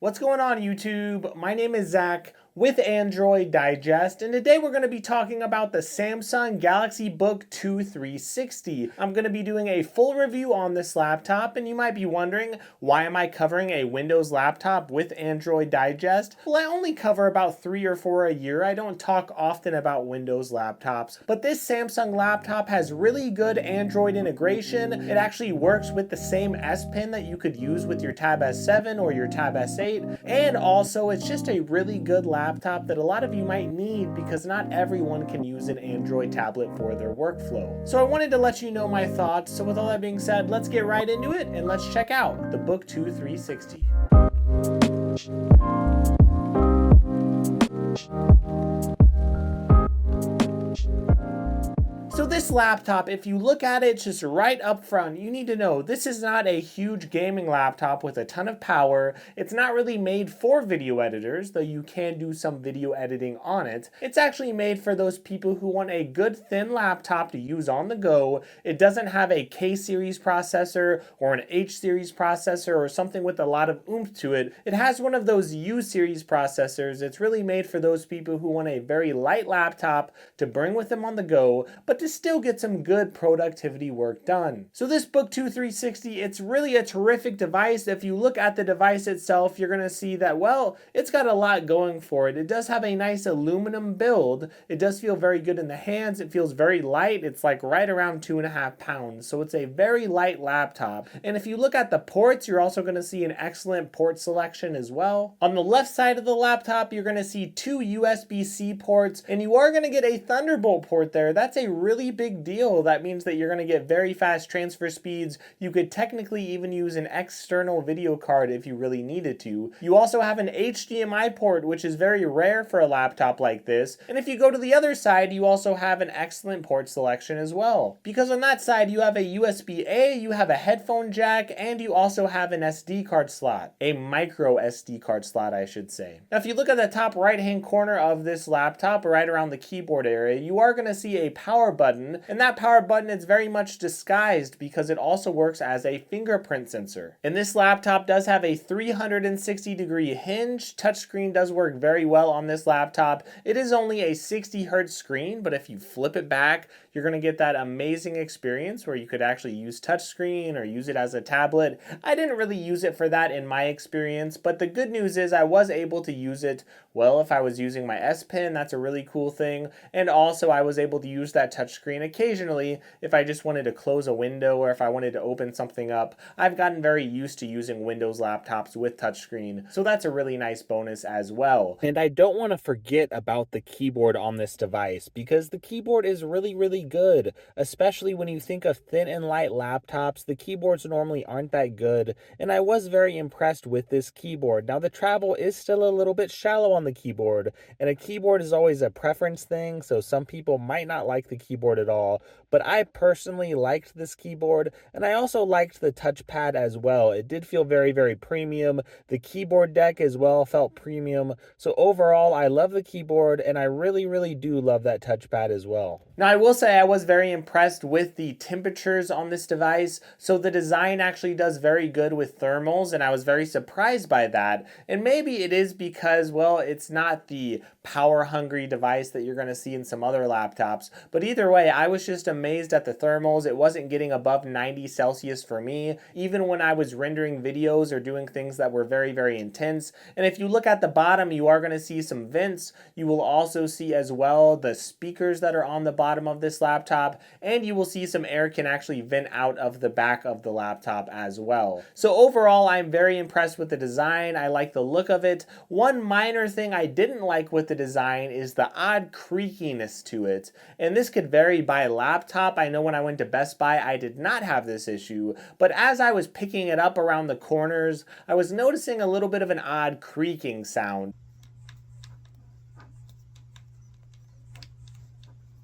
What's going on, YouTube? My name is Zach with Android Digest, and today we're going to be talking about the Samsung Galaxy Book 2 360. I'm going to be doing a full review on this laptop, and you might be wondering, why am I covering a Windows laptop with Android Digest? Well, I only cover about 3 or 4 a year. I don't talk often about Windows laptops, but this Samsung laptop has really good Android integration. It actually works with the same S Pen that you could use with your Tab S7 or your Tab S8, and also it's just a really good laptop that a lot of you might need because not everyone can use an Android tablet for their workflow. So I wanted to let you know my thoughts. So with all that being said, let's get right into it and let's check out the Book 2 360. So this laptop, if you look at it just right up front, you need to know this is not a huge gaming laptop with a ton of power. It's not really made for video editors, though you can do some video editing on it. It's actually made for those people who want a good thin laptop to use on the go. It doesn't have a K-series processor or an H-series processor or something with a lot of oomph to it. It has one of those U-series processors. It's really made for those people who want a very light laptop to bring with them on the go, but to still get some good productivity work done. So this Book 2 360, it's really a terrific device. If you look at the device itself, you're going to see that, well, it's got a lot going for it. It does have a nice aluminum build. It does feel very good in the hands. It feels very light. It's like right around 2.5 pounds. So it's a very light laptop. And if you look at the ports, you're also going to see an excellent port selection as well. On the left side of the laptop, you're going to see 2 USB-C ports, and you are going to get a Thunderbolt port there. That's a really big deal. That means that you're going to get very fast transfer speeds. You could technically even use an external video card if you really needed to. You also have an HDMI port, which is very rare for a laptop like this. And if you go to the other side, you also have an excellent port selection as well. Because on that side, you have a USB-A, you have a headphone jack, and you also have an SD card slot. A micro SD card slot, I should say. Now, if you look at the top right-hand corner of this laptop, right around the keyboard area, you are going to see a power button, and that power button is very much disguised because it also works as a fingerprint sensor. And this laptop does have a 360-degree hinge. Touchscreen does work very well on this laptop. It is only a 60 hertz screen, but if you flip it back, you're going to get that amazing experience where you could actually use touchscreen or use it as a tablet. I didn't really use it for that in my experience, but the good news is I was able to use it, well, if I was using my S Pen, that's a really cool thing. And also I was able to use that touchscreen occasionally if I just wanted to close a window or if I wanted to open something up. I've gotten very used to using Windows laptops with touchscreen, so that's a really nice bonus as well. And I don't want to forget about the keyboard on this device because the keyboard is really good, especially when you think of thin and light laptops. The keyboards normally aren't that good, and I was very impressed with this keyboard. Now, the travel is still a little bit shallow on the keyboard, and a keyboard is always a preference thing, so some people might not like the keyboard at all, but I personally liked this keyboard, and I also liked the touchpad as well. It did feel very premium. The keyboard deck as well felt premium. So overall, I love the keyboard, and I really do love that touchpad as well. Now, I will say I was very impressed with the temperatures on this device. So the design actually does very good with thermals, and I was very surprised by that. And maybe it is because, well, it's not the power-hungry device that you're going to see in some other laptops. But either way, I was just amazed at the thermals. It wasn't getting above 90 Celsius for me, even when I was rendering videos or doing things that were very intense. And if you look at the bottom, you are going to see some vents. You will also see as well the speakers that are on the bottom of this laptop, and you will see some air can actually vent out of the back of the laptop as well. So overall, I'm very impressed with the design. I like the look of it. One minor thing I didn't like with the design is the odd creakiness to it, and this could vary by laptop. I know when I went to Best Buy, I did not have this issue, but as I was picking it up around the corners, I was noticing a little bit of an odd creaking sound.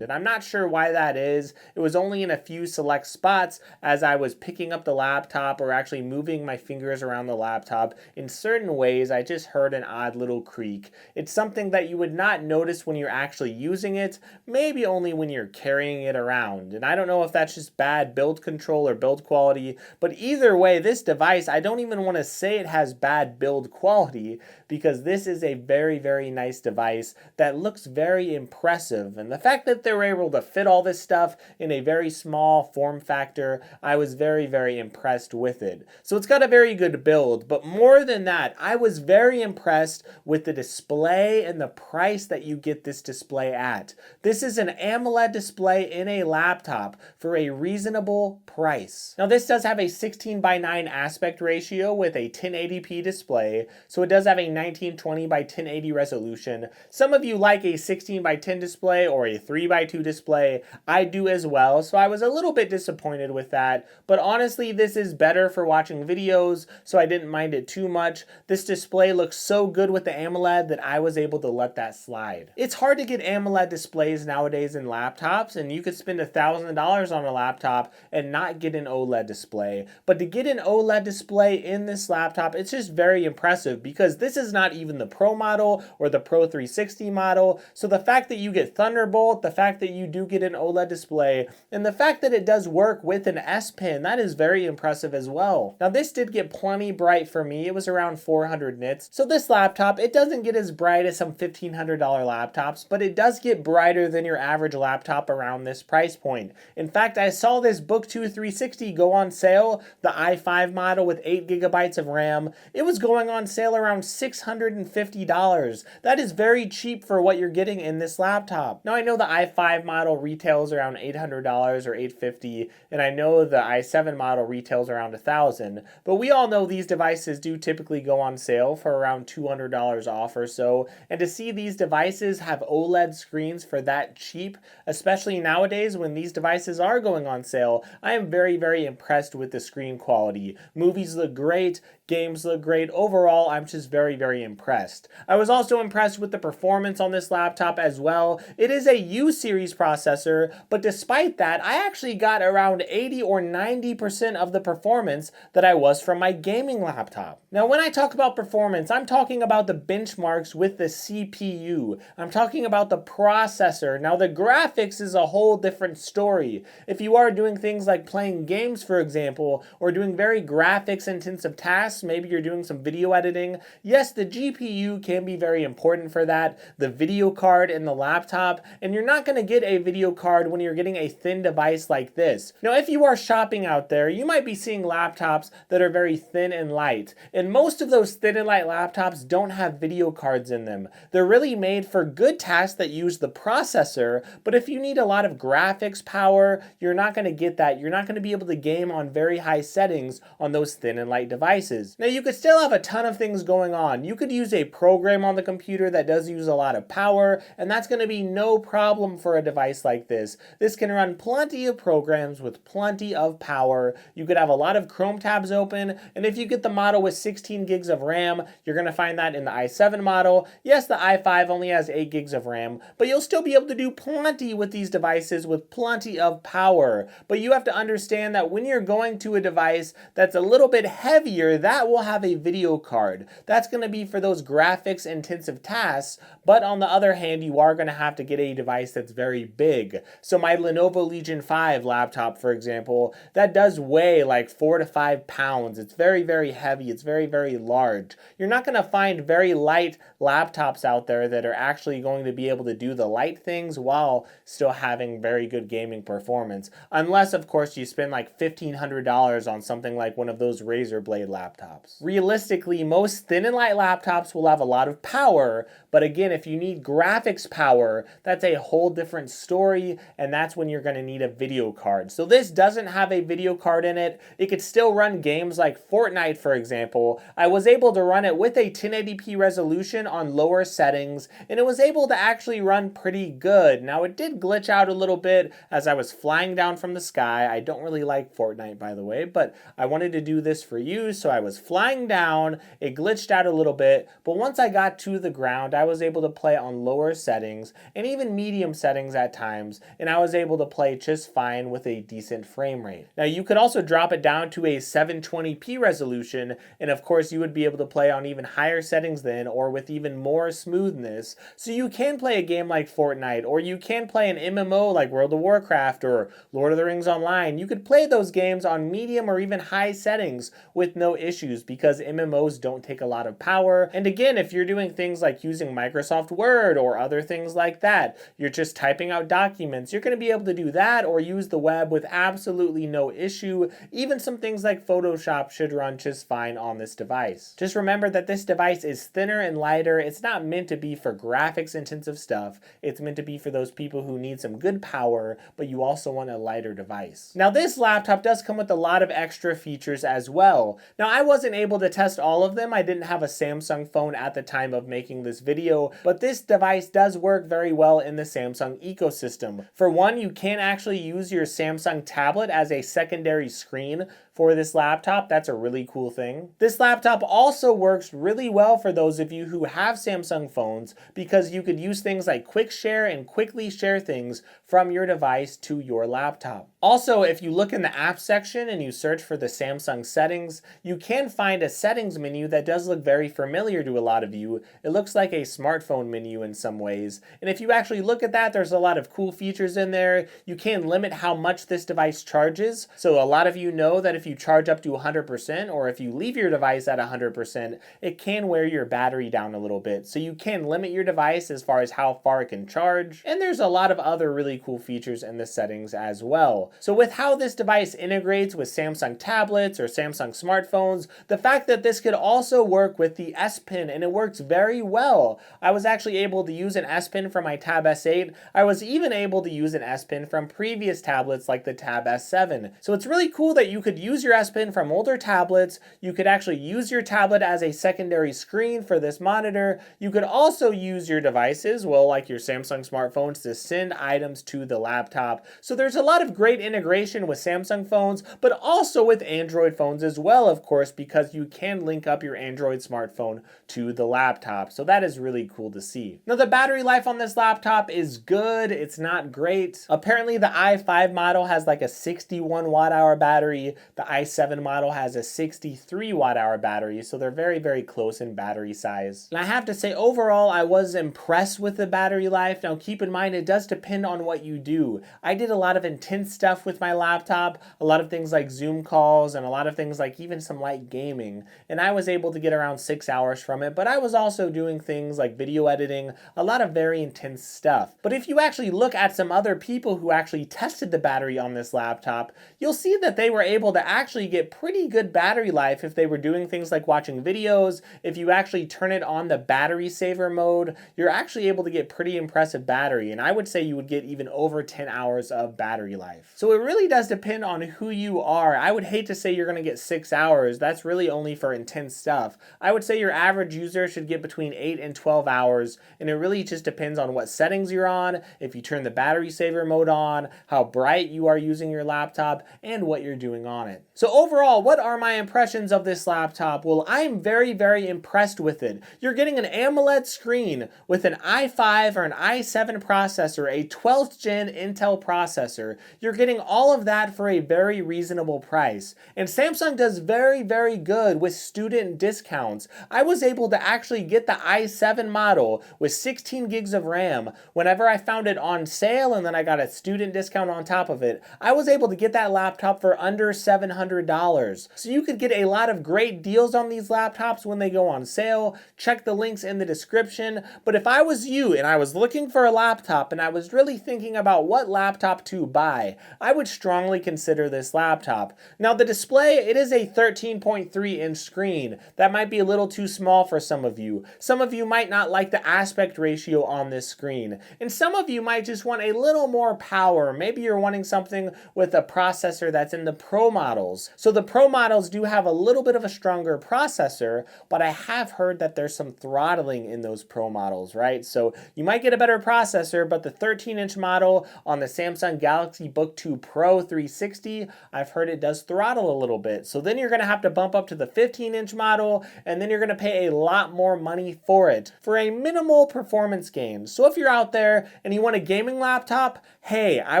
And I'm not sure why that is. It was only in a few select spots as I was picking up the laptop or actually moving my fingers around the laptop. In certain ways, I just heard an odd little creak. It's something that you would not notice when you're actually using it, maybe only when you're carrying it around. And I don't know if that's just bad build control or build quality, but either way, this device, I don't even want to say it has bad build quality because this is a very, very nice device that looks very impressive. And the fact that they were able to fit all this stuff in a very small form factor, I was very, very impressed with it. So it's got a very good build, but more than that, I was very impressed with the display and the price that you get this display at. This is an AMOLED display in a laptop for a reasonable price. Now this does have a 16:9 aspect ratio with a 1080p display, so it does have a 1920 by 1080 resolution. Some of you like a 16:10 display or a 3:2 display. I do as well, so I was a little bit disappointed with that, but honestly this is better for watching videos, so I didn't mind it too much. This display looks so good with the AMOLED that I was able to let that slide. It's hard to get AMOLED displays nowadays in laptops, and you could spend $1,000 on a laptop and not get an OLED display, but to get an OLED display in this laptop, it's just very impressive because this is not even the Pro model or the Pro 360 model, so the fact that you get Thunderbolt, the fact that you do get an OLED display, and the fact that it does work with an S Pen, that is very impressive as well. Now this did get plenty bright for me. It was around 400 nits. So this laptop, it doesn't get as bright as some $1,500 laptops, but it does get brighter than your average laptop around this price point. In fact, I saw this BookTwo 360 go on sale, the i5 model with 8 gigabytes of RAM. It was going on sale around $650. That is very cheap for what you're getting in this laptop. Now I know the i5 model retails around $800 or $850, and I know the i7 model retails around $1,000, but we all know these devices do typically go on sale for around $200 off or so, and to see these devices have OLED screens for that cheap, especially nowadays when these devices are going on sale, I am very, very impressed with the screen quality. Movies look great, games look great. Overall, I'm just very, very impressed. I was also impressed with the performance on this laptop as well. It is a U-series processor, but despite that, I actually got around 80 or 90% of the performance that I was from my gaming laptop. Now, when I talk about performance, I'm talking about the benchmarks with the CPU. I'm talking about the processor. Now, the graphics is a whole different story. If you are doing things like playing games, for example, or doing very graphics-intensive tasks, maybe you're doing some video editing, yes, the GPU can be very important for that, the video card in the laptop, and you're not going to get a video card when you're getting a thin device like this. Now, if you are shopping out there, you might be seeing laptops that are very thin and light, and most of those thin and light laptops don't have video cards in them. They're really made for good tasks that use the processor, but if you need a lot of graphics power, you're not going to get that. You're not going to be able to game on very high settings on those thin and light devices. Now, you could still have a ton of things going on. You could use a program on the computer that does use a lot of power, and that's going to be no problem for a device like this. This can run plenty of programs with plenty of power. You could have a lot of Chrome tabs open, and if you get the model with 16 gigs of RAM, you're going to find that in the i7 model. Yes, the i5 only has 8 gigs of RAM, but you'll still be able to do plenty with these devices with plenty of power. But you have to understand that when you're going to a device that's a little bit heavier, that will have a video card. That's going to be for those graphics intensive tasks, but on the other hand, you are going to have to get a device that's very big. So my Lenovo Legion 5 laptop, for example, that does weigh like 4 to 5 pounds. It's very, very heavy. It's very, very large. You're not going to find very light laptops out there that are actually going to be able to do the light things while still having very good gaming performance. Unless, of course, you spend like $1,500 on something like one of those Razer Blade laptops. Realistically, most thin and light laptops will have a lot of power, but again, if you need graphics power, that's a whole different story, and that's when you're going to need a video card. So this doesn't have a video card in it. It could still run games like Fortnite, for example. I was able to run it with a 1080p resolution on lower settings, and it was able to actually run pretty good. Now, it did glitch out a little bit as I was flying down from the sky. I don't really like Fortnite, by the way, but I wanted to do this for you, so I was was flying down, it glitched out a little bit, but once I got to the ground, I was able to play on lower settings and even medium settings at times, and I was able to play just fine with a decent frame rate. Now you could also drop it down to a 720p resolution, and of course you would be able to play on even higher settings then, or with even more smoothness. So you can play a game like Fortnite, or you can play an MMO like World of Warcraft or Lord of the Rings Online. You could play those games on medium or even high settings with no issues, because MMOs don't take a lot of power. And again, if you're doing things like using Microsoft Word or other things like that, you're just typing out documents, you're going to be able to do that or use the web with absolutely no issue. Even some things like Photoshop should run just fine on this device. Just remember that this device is thinner and lighter. It's not meant to be for graphics intensive stuff. It's meant to be for those people who need some good power, but you also want a lighter device. Now this laptop does come with a lot of extra features as well. Now I wasn't able to test all of them. I didn't have a Samsung phone at the time of making this video, but this device does work very well in the Samsung ecosystem. For one, you can actually use your Samsung tablet as a secondary screen for this laptop. That's a really cool thing. This laptop also works really well for those of you who have Samsung phones, because you could use things like Quick Share and quickly share things from your device to your laptop. Also, if you look in the app section and you search for the Samsung settings, you can find a settings menu that does look very familiar to a lot of you. It looks like a smartphone menu in some ways. And if you actually look at that, there's a lot of cool features in there. You can limit how much this device charges. So a lot of you know that if you charge up to 100%, or if you leave your device at 100%, it can wear your battery down a little bit. So you can limit your device as far as how far it can charge. And there's a lot of other really cool features in the settings as well. So with how this device integrates with Samsung tablets or Samsung smartphones, the fact that this could also work with the S Pen, and it works very well. I was actually able to use an S Pen from my Tab S8. I was even able to use an S Pen from previous tablets like the Tab S7. So it's really cool that you could use your S Pen from older tablets. You could actually use your tablet as a secondary screen for this monitor. You could also use your devices, well, like your Samsung smartphones, to send items to the laptop. So there's a lot of great integration with Samsung phones, but also with Android phones as well, of course, because you can link up your Android smartphone to the laptop. So that is really cool to see. Now the battery life on this laptop is good. It's not great. Apparently the i5 model has like a 61 watt hour battery. The i7 model has a 63 watt hour battery. So they're very, very close in battery size. And I have to say, overall, I was impressed with the battery life. Now keep in mind, it does depend on what you do. I did a lot of intense stuff with my laptop, a lot of things like Zoom calls, and a lot of things like even some light gaming. And I was able to get around 6 hours from it, but I was also doing things like video editing, a lot of very intense stuff. But if you actually look at some other people who actually tested the battery on this laptop, you'll see that they were able to actually get pretty good battery life if they were doing things like watching videos. If you actually turn it on the battery saver mode, you're actually able to get pretty impressive battery, and I would say you would get even over 10 hours of battery life. So it really does depend on who you are. I would hate to say you're going to get 6 hours. That's really only for intense stuff. I would say your average user should get between 8 and 12 hours, and it really just depends on what settings you're on, if you turn the battery saver mode on, how bright you are using your laptop, and what you're doing on it. So overall, what are my impressions of this laptop? Well, I'm very, very impressed with it. You're getting an AMOLED screen with an i5 or an i7 processor, a 12th gen Intel processor. You're getting all of that for a very reasonable price. And Samsung does very, very good with student discounts. I was able to actually get the i7 model with 16 gigs of RAM whenever I found it on sale, and then I got a student discount on top of it. I was able to get that laptop for under $700. So you could get a lot of great deals on these laptops when they go on sale. Check the links in the description. But if I was you and I was looking for a laptop and I was really thinking about what laptop to buy, I would strongly consider this laptop. Now the display, it is a 13.3 inch screen. That might be a little too small for some of you. Some of you might not like the aspect ratio on this screen. And some of you might just want a little more power. Maybe you're wanting something with a processor that's in the Pro model. models. So the Pro models do have a little bit of a stronger processor, but I have heard that there's some throttling in those Pro models, right? So you might get a better processor, but the 13-inch model on the Samsung Galaxy Book 2 Pro 360, I've heard it does throttle a little bit. So then you're gonna have to bump up to the 15-inch model, and then you're gonna pay a lot more money for it for a minimal performance gain. So if you're out there and you want a gaming laptop, hey, I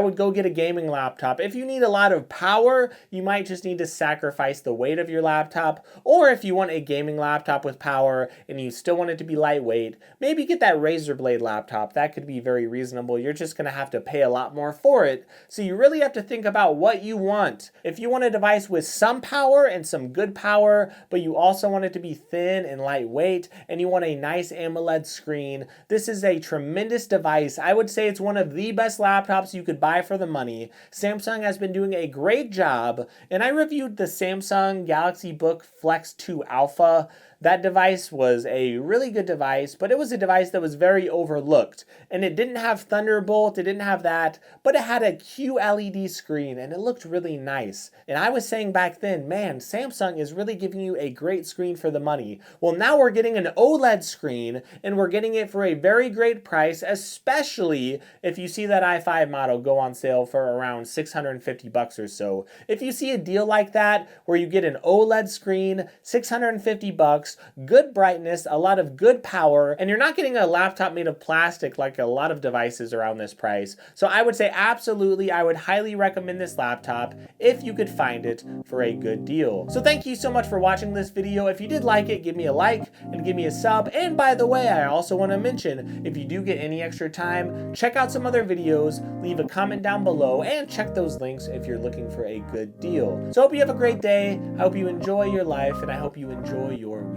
would go get a gaming laptop. If you need a lot of power, you might just need to sacrifice the weight of your laptop. Or if you want a gaming laptop with power and you still want it to be lightweight, maybe get that Razer Blade laptop. That could be very reasonable. You're just gonna have to pay a lot more for it. So you really have to think about what you want. If you want a device with some power and some good power, but you also want it to be thin and lightweight, and you want a nice AMOLED screen, this is a tremendous device. I would say it's one of the best laptops you could buy for the money. Samsung has been doing a great job, and I reviewed the Samsung Galaxy Book Flex 2 Alpha. That device was a really good device, but it was a device that was very overlooked. And it didn't have Thunderbolt, it didn't have that, but it had a QLED screen and it looked really nice. And I was saying back then, man, Samsung is really giving you a great screen for the money. Well, now we're getting an OLED screen and we're getting it for a very great price, especially if you see that i5 model go on sale for around 650 bucks or so. If you see a deal like that where you get an OLED screen, 650 bucks, good brightness, a lot of good power, and you're not getting a laptop made of plastic like a lot of devices around this price. So I would say absolutely, I would highly recommend this laptop if you could find it for a good deal. So thank you so much for watching this video. If you did like it, give me a like and give me a sub. And by the way, I also want to mention, if you do get any extra time, check out some other videos, leave a comment down below, and check those links if you're looking for a good deal. So I hope you have a great day. I hope you enjoy your life, and I hope you enjoy your week.